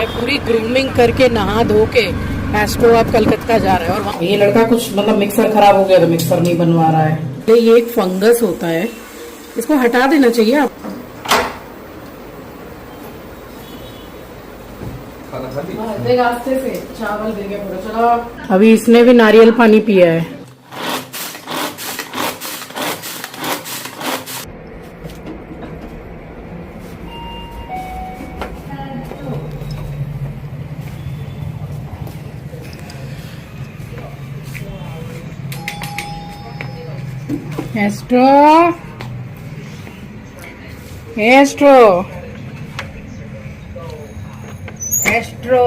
पूरी ग्रूमिंग करके नहा धो के एस्ट्रो अब कलकत्ता जा रहा है। और ये लड़का कुछ मतलब मिक्सर खराब हो गया तो मिक्सर नहीं बनवा रहा है। ये एक फंगस होता है, इसको हटा देना चाहिए आप। रास्ते से चावल दे गया पूरा। चलो अभी इसने भी नारियल पानी पिया है। एस्ट्रो एस्ट्रो एस्ट्रो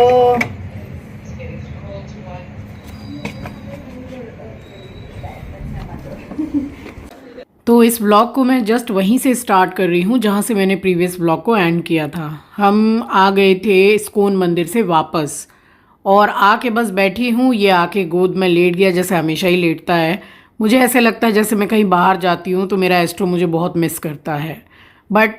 तो इस ब्लॉग को मैं जस्ट वहीं से स्टार्ट कर रही हूँ जहाँ से मैंने प्रीवियस ब्लॉग को एंड किया था। हम आ गए थे इस्कॉन मंदिर से वापस और आके बस बैठी हूँ। ये आके गोद में लेट गया जैसे हमेशा ही लेटता है। मुझे ऐसे लगता है जैसे मैं कहीं बाहर जाती हूँ तो मेरा एस्ट्रो मुझे बहुत मिस करता है, बट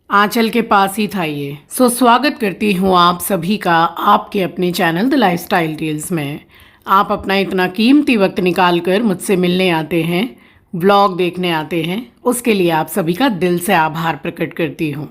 आंचल के पास ही था ये। स्वागत करती हूँ आप सभी का आपके अपने चैनल द लाइफस्टाइल टेल्स में। आप अपना इतना कीमती वक्त निकाल कर मुझसे मिलने आते हैं, व्लॉग देखने आते हैं, उसके लिए आप सभी का दिल से आभार प्रकट करती हूँ।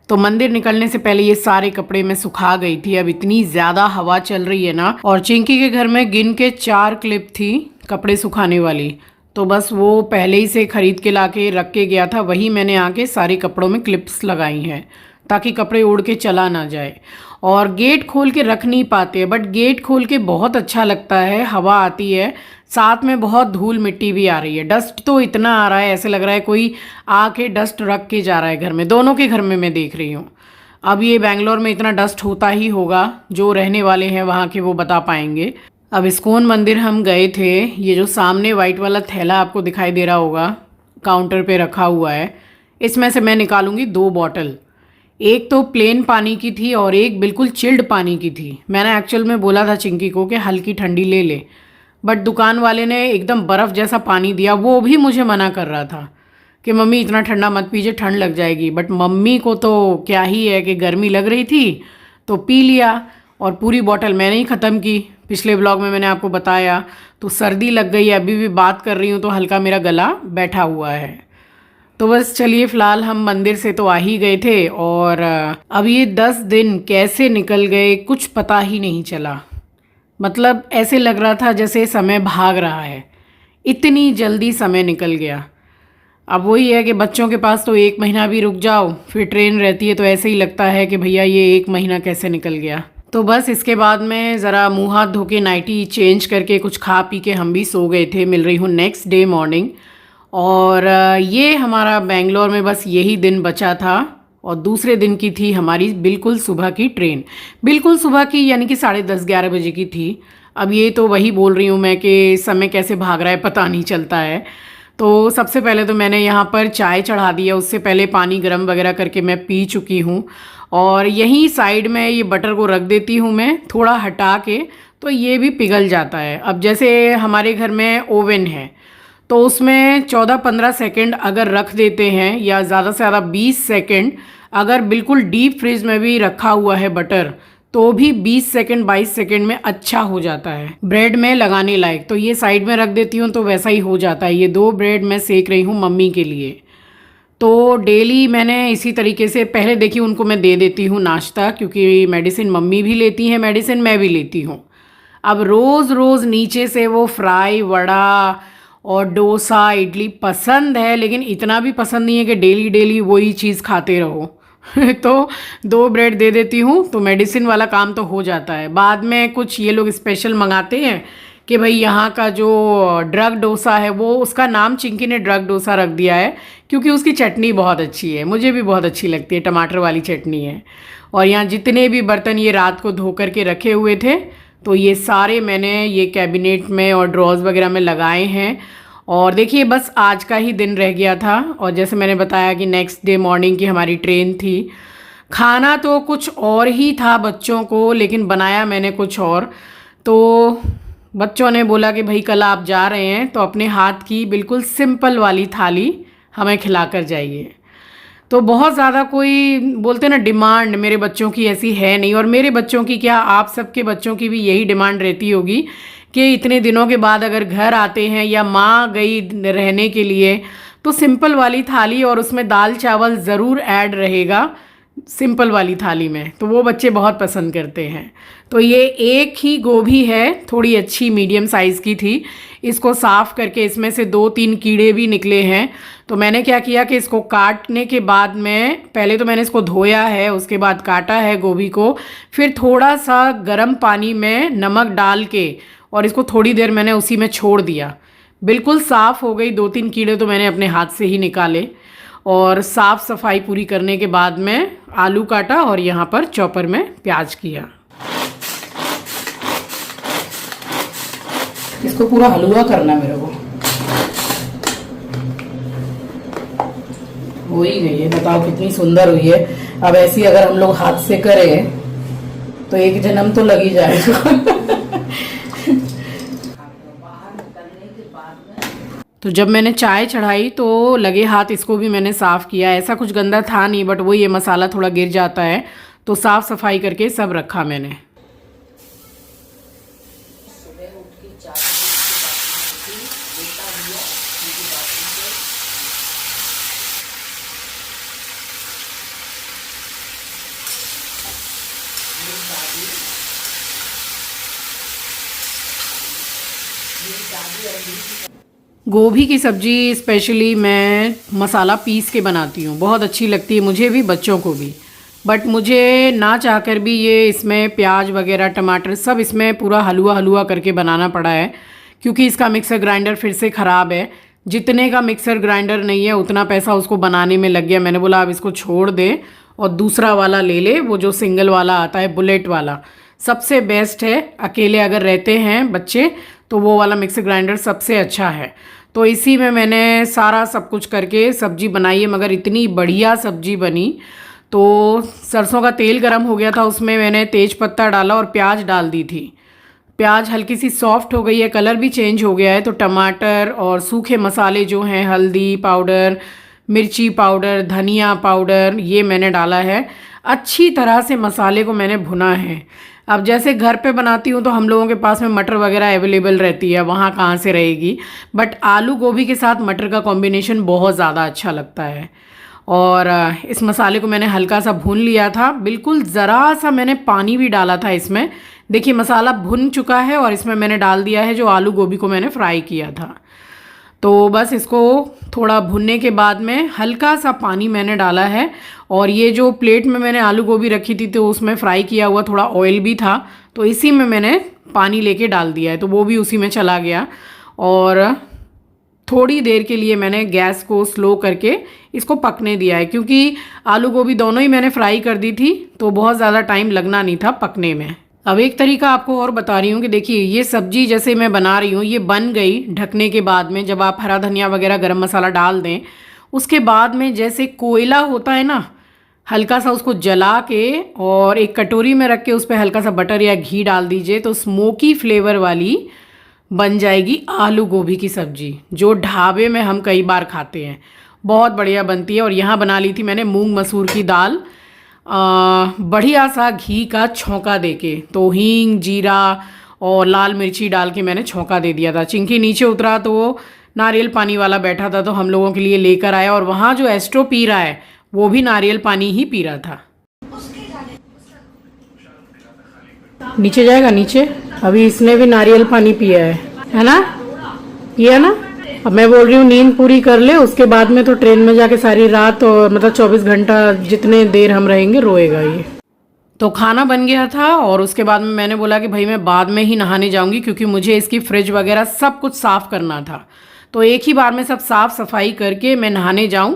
तो मंदिर निकलने से पहले ये सारे कपड़े मैं सुखा गई थी। अब इतनी ज़्यादा हवा चल रही है ना, और चिंकी के घर में गिन के 4 क्लिप थी कपड़े सुखाने वाली, तो बस वो पहले ही से ख़रीद के ला के रख के गया था। वही मैंने आके सारे कपड़ों में क्लिप्स लगाई हैं ताकि कपड़े उड़ के चला ना जाए। और गेट खोल के रख नहीं पाते, बट गेट खोल के बहुत अच्छा लगता है, हवा आती है, साथ में बहुत धूल मिट्टी भी आ रही है। डस्ट तो इतना आ रहा है, ऐसे लग रहा है कोई आके डस्ट रख के जा रहा है घर में। दोनों के घर में मैं देख रही हूँ। अब ये बेंगलोर में इतना डस्ट होता ही होगा, जो रहने वाले हैं वहाँ के वो बता पाएंगे। अब इस्कॉन मंदिर हम गए थे। ये जो सामने वाइट वाला थैला आपको दिखाई दे रहा होगा, काउंटर पे रखा हुआ है, इसमें से मैं निकालूंगी 2 बॉटल। एक तो प्लेन पानी की थी और एक बिल्कुल चिल्ड पानी की थी। मैंने एक्चुअल में बोला था चिंकी को कि हल्की ठंडी ले ले, बट दुकान वाले ने एकदम बर्फ़ जैसा पानी दिया। वो भी मुझे मना कर रहा था कि मम्मी इतना ठंडा मत पीजिए, ठंड लग जाएगी। बट मम्मी को तो क्या ही है कि गर्मी लग रही थी तो पी लिया, और पूरी बॉटल मैंने ही ख़त्म की। पिछले ब्लॉग में मैंने आपको बताया। तो सर्दी लग गई है, अभी भी बात कर रही हूँ तो हल्का मेरा गला बैठा हुआ है। तो बस चलिए, फ़िलहाल हम मंदिर से तो आ ही गए थे, और अब ये 10 दिन कैसे निकल गए कुछ पता ही नहीं चला। मतलब ऐसे लग रहा था जैसे समय भाग रहा है, इतनी जल्दी समय निकल गया। अब वही है कि बच्चों के पास तो 1 महीना भी रुक जाओ फिर ट्रेन रहती है, तो ऐसे ही लगता है कि भैया ये 1 महीना कैसे निकल गया। तो बस इसके बाद में ज़रा मुँह हाथ धो के नाइटी चेंज करके कुछ खा पी के हम भी सो गए थे। मिल रही हूँ नेक्स्ट डे मॉर्निंग, और ये हमारा बेंगलोर में बस यही दिन बचा था। और दूसरे दिन की थी हमारी बिल्कुल सुबह की ट्रेन, बिल्कुल सुबह की, यानी कि 10:30-11 बजे की थी। अब ये तो वही बोल रही हूँ मैं कि समय कैसे भाग रहा है पता नहीं चलता है। तो सबसे पहले तो मैंने यहाँ पर चाय चढ़ा दी है, उससे पहले पानी गर्म वगैरह करके मैं पी चुकी हूँ। और यहीं साइड में ये बटर को रख देती हूँ मैं थोड़ा हटा के, तो ये भी पिघल जाता है। अब जैसे हमारे घर में ओवन है तो उसमें 14-15 सेकंड अगर रख देते हैं, या ज़्यादा से ज़्यादा 20 सेकंड, अगर बिल्कुल डीप फ्रीज में भी रखा हुआ है बटर, तो भी 20 सेकंड 22 सेकंड में अच्छा हो जाता है ब्रेड में लगाने लायक। तो ये साइड में रख देती हूँ तो वैसा ही हो जाता है। ये 2 ब्रेड मैं सेक रही हूँ मम्मी के लिए। तो डेली मैंने इसी तरीके से, पहले देखिए उनको मैं दे देती हूँ नाश्ता, क्योंकि मेडिसिन मम्मी भी लेती हैं, मेडिसिन मैं भी लेती हूँ। अब रोज़ रोज़ नीचे से वो फ्राई, वड़ा और डोसा, इडली पसंद है, लेकिन इतना भी पसंद नहीं है कि डेली डेली वही चीज़ खाते रहो। तो 2 ब्रेड दे देती हूँ तो मेडिसिन वाला काम तो हो जाता है। बाद में कुछ ये लोग स्पेशल मंगाते हैं कि भाई यहाँ का जो ड्रग डोसा है, वो उसका नाम चिंकी ने ड्रग डोसा रख दिया है क्योंकि उसकी चटनी बहुत अच्छी है, मुझे भी बहुत अच्छी लगती है, टमाटर वाली चटनी है। और यहाँ जितने भी बर्तन ये रात को धो करके रखे हुए थे, तो ये सारे मैंने ये कैबिनेट में और ड्रॉर्स वगैरह में लगाए हैं। और देखिए बस आज का ही दिन रह गया था, और जैसे मैंने बताया कि नेक्स्ट डे मॉर्निंग की हमारी ट्रेन थी। खाना तो कुछ और ही था बच्चों को, लेकिन बनाया मैंने कुछ और। तो बच्चों ने बोला कि भाई कल आप जा रहे हैं तो अपने हाथ की बिल्कुल सिंपल वाली थाली हमें खिला कर जाइए। तो बहुत ज़्यादा कोई बोलते ना डिमांड मेरे बच्चों की ऐसी है नहीं, और मेरे बच्चों की क्या आप सबके बच्चों की भी यही डिमांड रहती होगी कि इतने दिनों के बाद अगर घर आते हैं या माँ गई रहने के लिए तो सिंपल वाली थाली और उसमें दाल चावल ज़रूर ऐड रहेगा सिंपल वाली थाली में, तो वो बच्चे बहुत पसंद करते हैं। तो ये एक ही गोभी है, थोड़ी अच्छी मीडियम साइज़ की थी। इसको साफ़ करके इसमें से 2-3 कीड़े भी निकले हैं। तो मैंने क्या किया कि इसको काटने के बाद में पहले तो मैंने इसको धोया है, उसके बाद काटा है गोभी को, फिर थोड़ा सा गर्म पानी में नमक डाल के और इसको थोड़ी देर मैंने उसी में छोड़ दिया। बिल्कुल साफ़ हो गई, 2-3 कीड़े तो मैंने अपने हाथ से ही निकाले। और साफ़ सफाई पूरी करने के बाद में आलू काटा और यहाँ पर चॉपर में प्याज किया। इसको पूरा हलवा करना मेरे को। हो ही गई है, बताओ कितनी सुंदर हुई है। अब ऐसी अगर हम लोग हाथ से करें तो एक जन्म तो लग ही जाएगा। तो जब मैंने चाय चढ़ाई तो लगे हाथ इसको भी मैंने साफ़ किया। ऐसा कुछ गंदा था नहीं, बट वो ये मसाला थोड़ा गिर जाता है, तो साफ़ सफाई करके सब रखा मैंने। गोभी की सब्ज़ी स्पेशली मैं मसाला पीस के बनाती हूँ, बहुत अच्छी लगती है मुझे भी, बच्चों को भी। बट मुझे ना चाहकर भी ये इसमें प्याज वगैरह टमाटर सब इसमें पूरा हलवा हलवा करके बनाना पड़ा है, क्योंकि इसका मिक्सर ग्राइंडर फिर से ख़राब है। जितने का मिक्सर ग्राइंडर नहीं है उतना पैसा उसको बनाने में लग गया। मैंने बोला अब इसको छोड़ दे और दूसरा वाला ले ले, वो जो सिंगल वाला आता है बुलेट वाला, सबसे बेस्ट है। अकेले अगर रहते हैं बच्चे तो वो वाला मिक्सर ग्राइंडर सबसे अच्छा है। तो इसी में मैंने सारा सब कुछ करके सब्ज़ी बनाई है, मगर इतनी बढ़िया सब्ज़ी बनी। तो सरसों का तेल गरम हो गया था, उसमें मैंने तेज पत्ता डाला और प्याज डाल दी थी। प्याज हल्की सी सॉफ्ट हो गई है, कलर भी चेंज हो गया है। तो टमाटर और सूखे मसाले जो हैं, हल्दी पाउडर, मिर्ची पाउडर, धनिया पाउडर, ये मैंने डाला है। अच्छी तरह से मसाले को मैंने भुना है। अब जैसे घर पे बनाती हूँ तो हम लोगों के पास में मटर वगैरह अवेलेबल रहती है, वहाँ कहाँ से रहेगी। बट आलू गोभी के साथ मटर का कॉम्बिनेशन बहुत ज़्यादा अच्छा लगता है। और इस मसाले को मैंने हल्का सा भून लिया था, बिल्कुल ज़रा सा मैंने पानी भी डाला था इसमें। देखिए मसाला भुन चुका है और इसमें मैंने डाल दिया है जो आलू गोभी को मैंने फ्राई किया था। तो बस इसको थोड़ा भुनने के बाद में हल्का सा पानी मैंने डाला है। और ये जो प्लेट में मैंने आलू गोभी रखी थी तो उसमें फ्राई किया हुआ थोड़ा ऑयल भी था, तो इसी में मैंने पानी लेके डाल दिया है, तो वो भी उसी में चला गया। और थोड़ी देर के लिए मैंने गैस को स्लो करके इसको पकने दिया है, क्योंकि आलू गोभी दोनों ही मैंने फ्राई कर दी थी, तो बहुत ज़्यादा टाइम लगना नहीं था पकने में। अब एक तरीका आपको और बता रही हूँ कि देखिए ये सब्ज़ी जैसे मैं बना रही हूँ, ये बन गई ढकने के बाद में। जब आप हरा धनिया वगैरह गरम मसाला डाल दें, उसके बाद में जैसे कोयला होता है ना, हल्का सा उसको जला के और एक कटोरी में रख के उस पर हल्का सा बटर या घी डाल दीजिए, तो स्मोकी फ्लेवर वाली बन जाएगी आलू गोभी की सब्ज़ी, जो ढाबे में हम कई बार खाते हैं। बहुत बढ़िया बनती है। और यहाँ बना ली थी मैंने मूंग मसूर की दाल, बढ़िया सा घी का छौंका देके, तो हींग जीरा और लाल मिर्ची डाल के मैंने छौंका दे दिया था। चिंकी नीचे उतरा तो वो नारियल पानी वाला बैठा था, तो हम लोगों के लिए लेकर आया। और वहाँ जो एस्ट्रो पी रहा है वो भी नारियल पानी ही पी रहा था। नीचे जाएगा नीचे, अभी इसने भी नारियल पानी पिया है ना, पिया ना। अब मैं बोल रही हूँ नींद पूरी कर ले, उसके बाद में तो ट्रेन में जाके सारी रात और मतलब 24 घंटा जितने देर हम रहेंगे रोएगा ये। तो खाना बन गया था और उसके बाद में मैंने बोला कि भाई मैं बाद में ही नहाने जाऊंगी, क्योंकि मुझे इसकी फ्रिज वगैरह सब कुछ साफ़ करना था। तो एक ही बार में सब साफ़ सफाई करके मैं नहाने जाऊं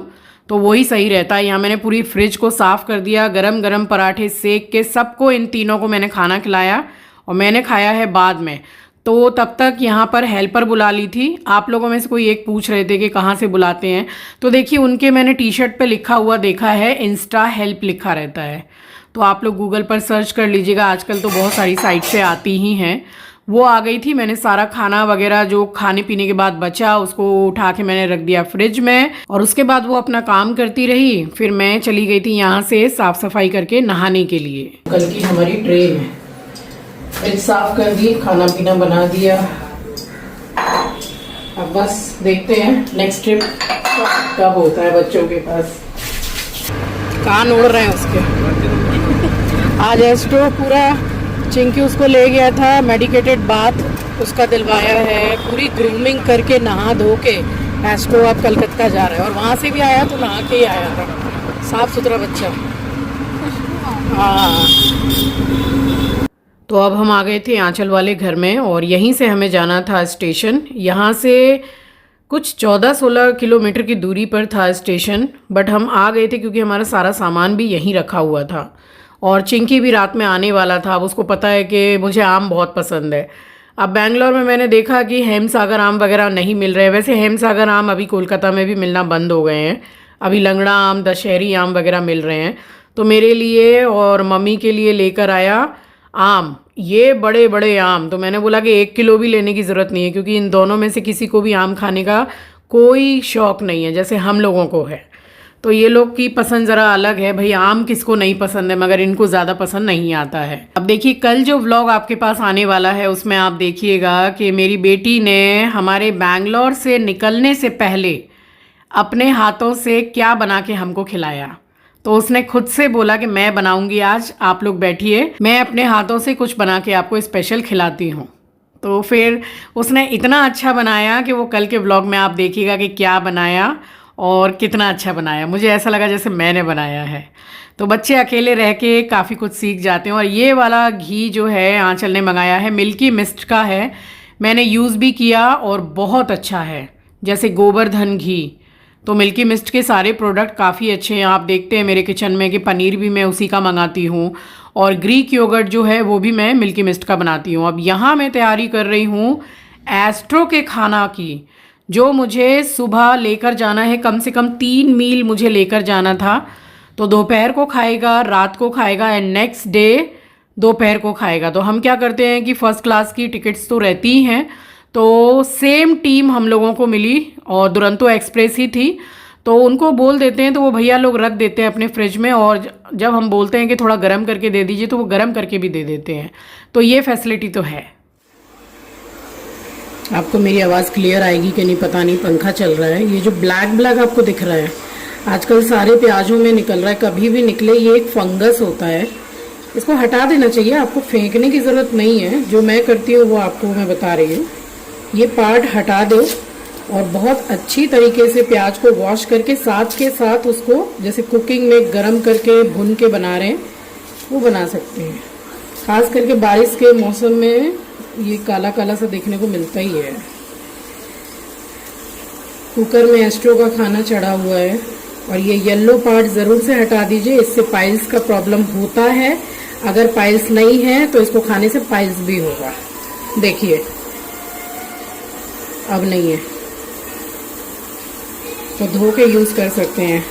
तो वही सही रहता है। यहाँ मैंने पूरी फ्रिज को साफ़ कर दिया, गरम गरम पराठे सेक के सबको, इन तीनों को मैंने खाना खिलाया और मैंने खाया है बाद में। तो तब तक यहाँ पर हेल्पर बुला ली थी। आप लोगों में से कोई एक पूछ रहे थे कि कहाँ से बुलाते हैं, तो देखिए उनके मैंने टी शर्ट पे लिखा हुआ देखा है, इंस्टा हेल्प लिखा रहता है। तो आप लोग गूगल पर सर्च कर लीजिएगा, आजकल तो बहुत सारी साइट से आती ही हैं। वो आ गई थी। मैंने सारा खाना वगैरह जो खाने पीने के बाद बचा उसको उठा के मैंने रख दिया फ्रिज में, और उसके बाद वो अपना काम करती रही। फिर मैं चली गई थी यहाँ से साफ़ सफाई करके नहाने के लिए। कल की हमारी ट्रेन है, फ्रिज साफ कर दी, खाना पीना बना दिया। अब बस देखते हैं नेक्स्ट ट्रिप कब होता है बच्चों के पास। कान उड़ रहे हैं उसके। आज एस्ट्रो पूरा, चिंकी उसको ले गया था मेडिकेटेड बाथ उसका दिलवाया है, पूरी ग्रूमिंग करके नहा धो के एस्ट्रो अब कलकत्ता जा रहा है। और वहाँ से भी आया तो नहा के ही आया था, साफ सुथरा बच्चा। हाँ, तो अब हम आ गए थे आंचल वाले घर में, और यहीं से हमें जाना था स्टेशन। यहाँ से कुछ 14-16 किलोमीटर की दूरी पर था स्टेशन, बट हम आ गए थे क्योंकि हमारा सारा सामान भी यहीं रखा हुआ था। और चिंकी भी रात में आने वाला था। अब उसको पता है कि मुझे आम बहुत पसंद है। अब बेंगलोर में मैंने देखा कि हेमसागर आम वगैरह नहीं मिल रहे हैं। वैसे हेमसागर आम अभी कोलकाता में भी मिलना बंद हो गए हैं। अभी लंगड़ा आम, दशहरी आम वगैरह मिल रहे हैं। तो मेरे लिए और मम्मी के लिए लेकर आया आम, ये बड़े बड़े आम। तो मैंने बोला कि 1 किलो भी लेने की ज़रूरत नहीं है, क्योंकि इन दोनों में से किसी को भी आम खाने का कोई शौक़ नहीं है जैसे हम लोगों को है। तो ये लोग की पसंद ज़रा अलग है भाई, आम किसको नहीं पसंद है, मगर इनको ज़्यादा पसंद नहीं आता है। अब देखिए कल जो व्लॉग आपके पास आने वाला है उसमें आप देखिएगा कि मेरी बेटी ने हमारे बैंगलोर से निकलने से पहले अपने हाथों से क्या बना के हमको खिलाया। तो उसने खुद से बोला कि मैं बनाऊंगी आज, आप लोग बैठिए, मैं अपने हाथों से कुछ बना के आपको स्पेशल खिलाती हूँ। तो फिर उसने इतना अच्छा बनाया कि वो कल के व्लॉग में आप देखिएगा कि क्या बनाया और कितना अच्छा बनाया। मुझे ऐसा लगा जैसे मैंने बनाया है। तो बच्चे अकेले रह के काफ़ी कुछ सीख जाते हैं। और ये वाला घी जो है आंचल ने मंगाया है, मिल्की मिस्ट का है। मैंने यूज़ भी किया और बहुत अच्छा है, जैसे गोवर्धन घी। तो मिल्की मिस्ट के सारे प्रोडक्ट काफ़ी अच्छे हैं। आप देखते हैं मेरे किचन में कि पनीर भी मैं उसी का मंगाती हूँ, और ग्रीक योगर्ट जो है वो भी मैं मिल्की मिस्ट का बनाती हूँ। अब यहाँ मैं तैयारी कर रही हूँ एस्ट्रो के खाना की, जो मुझे सुबह लेकर जाना है। कम से कम 3 मील मुझे लेकर जाना था। तो दोपहर को खाएगा, रात को खाएगा, एंड नेक्स्ट डे दोपहर को खाएगा। तो हम क्या करते हैं कि फ़र्स्ट क्लास की टिकट्स तो रहती ही हैं, तो सेम टीम हम लोगों को मिली और दुरंतो एक्सप्रेस ही थी। तो उनको बोल देते हैं तो वो भैया लोग रख देते हैं अपने फ्रिज में, और जब हम बोलते हैं कि थोड़ा गर्म करके दे दीजिए तो वो गर्म करके भी दे देते हैं। तो ये फैसिलिटी तो है। आपको मेरी आवाज़ क्लियर आएगी कि नहीं पता नहीं, पंखा चल रहा है। ये जो ब्लैक ब्लैक आपको दिख रहा है आजकल सारे प्याजों में निकल रहा है, कभी भी निकले, ये एक फंगस होता है। इसको हटा देना चाहिए, आपको फेंकने की ज़रूरत नहीं है। जो मैं करती हूँ वो आपको मैं बता रही हूँ। ये पार्ट हटा दो और बहुत अच्छी तरीके से प्याज को वॉश करके साथ के साथ उसको जैसे कुकिंग में गरम करके भुन के बना रहे हैं वो बना सकते हैं। खास करके बारिश के मौसम में ये काला काला सा देखने को मिलता ही है। कुकर में एस्ट्रो का खाना चढ़ा हुआ है, और ये येलो पार्ट ज़रूर से हटा दीजिए, इससे पाइल्स का प्रॉब्लम होता है। अगर पाइल्स नहीं है तो इसको खाने से पाइल्स भी होगा। देखिए अब नहीं है तो धो के यूज़ कर सकते हैं।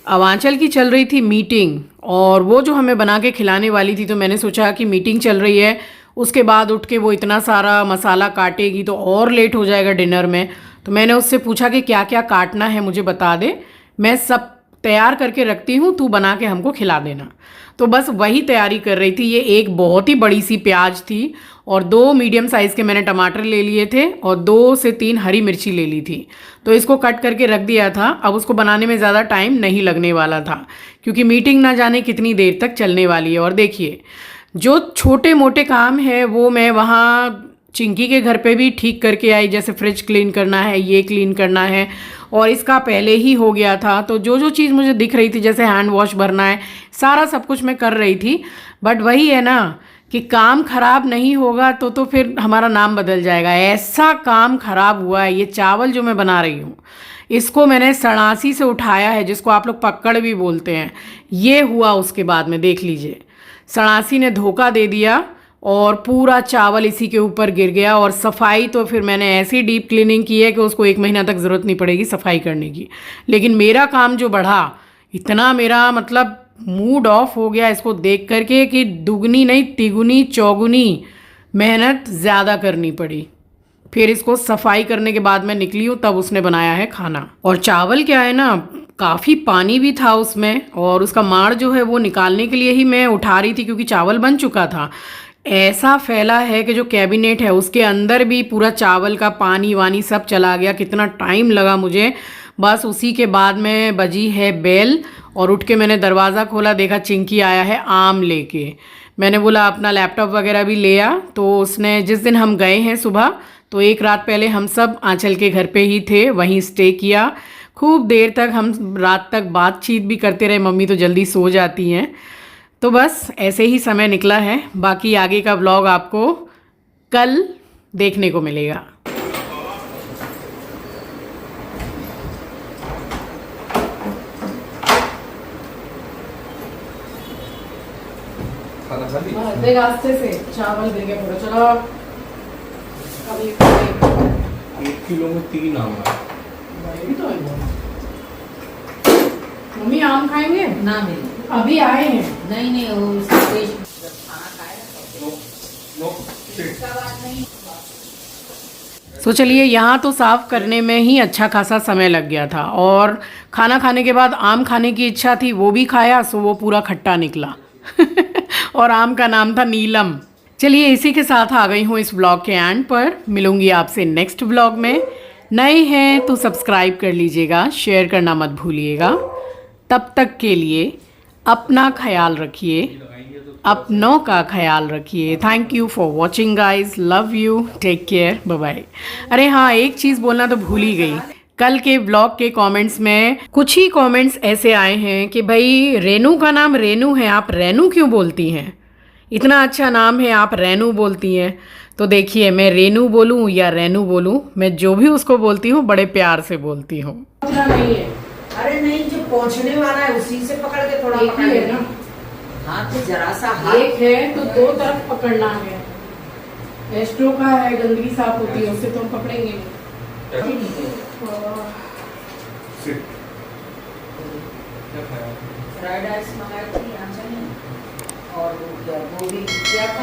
अब आंचल की चल रही थी मीटिंग, और वो जो हमें बना के खिलाने वाली थी, तो मैंने सोचा कि मीटिंग चल रही है, उसके बाद उठ के वो इतना सारा मसाला काटेगी तो और लेट हो जाएगा डिनर में। तो मैंने उससे पूछा कि क्या क्या काटना है मुझे बता दे, मैं सब तैयार करके रखती हूँ, तू बना के हमको खिला देना। तो बस वही तैयारी कर रही थी। ये एक बहुत ही बड़ी सी प्याज थी, और 2 मीडियम साइज़ के मैंने टमाटर ले लिए थे, और 2 से 3 हरी मिर्ची ले ली थी। तो इसको कट करके रख दिया था। अब उसको बनाने में ज़्यादा टाइम नहीं लगने वाला था, क्योंकि मीटिंग ना जाने कितनी देर तक चलने वाली है। और देखिए जो छोटे मोटे काम है वो मैं वहाँ चिंकी के घर पे भी ठीक करके आई, जैसे फ्रिज क्लीन करना है, ये क्लीन करना है, और इसका पहले ही हो गया था। तो जो जो चीज़ मुझे दिख रही थी, जैसे हैंड वॉश भरना है, सारा सब कुछ मैं कर रही थी। बट वही है ना कि काम खराब नहीं होगा तो फिर हमारा नाम बदल जाएगा। ऐसा काम खराब हुआ है। ये चावल जो मैं बना रही हूँ, इसको मैंने सड़ासी से उठाया है, जिसको आप लोग पक्कड़ भी बोलते हैं। ये हुआ उसके बाद में, देख लीजिए, सड़ासी ने धोखा दे दिया। और पूरा चावल इसी के ऊपर गिर गया। और सफाई तो फिर मैंने ऐसी डीप क्लीनिंग की है कि उसको 1 महीना तक ज़रूरत नहीं पड़ेगी सफाई करने की। लेकिन मेरा काम जो बढ़ा, इतना मेरा मतलब मूड ऑफ हो गया इसको देख करके कि दुगनी नहीं तिगुनी चौगुनी मेहनत ज़्यादा करनी पड़ी। फिर इसको सफाई करने के बाद मैं निकली हूँ, तब उसने बनाया है खाना। और चावल क्या है ना, काफ़ी पानी भी था उसमें, और उसका माड़ जो है वो निकालने के लिए ही मैं उठा रही थी क्योंकि चावल बन चुका था। ऐसा फैला है कि जो कैबिनेट है उसके अंदर भी पूरा चावल का पानी वानी सब चला गया। कितना टाइम लगा मुझे। बस उसी के बाद में बजी है बेल, और उठ के मैंने दरवाज़ा खोला, देखा चिंकी आया है आम लेके। मैंने बोला अपना लैपटॉप वगैरह भी ले आ। तो उसने, जिस दिन हम गए हैं सुबह, तो एक रात पहले हम सब आंचल के घर पे ही थे, वहीं स्टे किया। खूब देर तक हम रात तक बातचीत भी करते रहे, मम्मी तो जल्दी सो जाती हैं। तो बस ऐसे ही समय निकला है। बाकी आगे का व्लॉग आपको कल देखने को मिलेगा। रास्ते से चावल गिर गया पूरा। चलो अभी 1 किलो में 3 आम है। तो मम्मी आम खाएंगे ना मिले अभी आए हैं। नहीं नहीं वो उसका टेस्ट खाना खाए तो चलिए, यहाँ तो साफ़ करने में ही अच्छा खासा समय लग गया था, और खाना खाने के बाद आम खाने की इच्छा थी, वो भी खाया, सो वो पूरा खट्टा निकला। और आम का नाम था नीलम। चलिए, इसी के साथ आ गई हूँ इस व्लॉग के एंड पर। मिलूंगी आपसे नेक्स्ट व्लॉग में। नए हैं तो सब्सक्राइब कर लीजिएगा, शेयर करना मत भूलिएगा। तब तक के लिए अपना ख्याल रखिए, अपनों का ख्याल रखिए। Thank you for watching guys, love you, take care, bye bye. अरे हाँ, एक चीज़ बोलना तो भूल ही गई। कल के व्लॉग के कमेंट्स में कुछ ही कमेंट्स ऐसे आए हैं कि भाई रेनू का नाम रेनू है, आप रेनू क्यों बोलती हैं? इतना अच्छा नाम है, आप रेनू बोलती हैं। तो देखिए, मैं रेनू बोलूँ या रेनू बोलूँ, मैं जो भी उसको बोलती हूँ बड़े प्यार से बोलती हूँ। नहीं है। अरे नहीं, जो पहुंचने वाला है उसी से पकड़ के थोड़ा एक ही है ना? हाथ तो जरा सा हाथ एक है तो 2 तरफ पकड़ना है। एस्ट्रो का है, गंदगी साफ होती है, उससे तो हम पकड़ेंगे फ्राइड राइस मंगाई थी आंचल ने, और वो भी क्या था।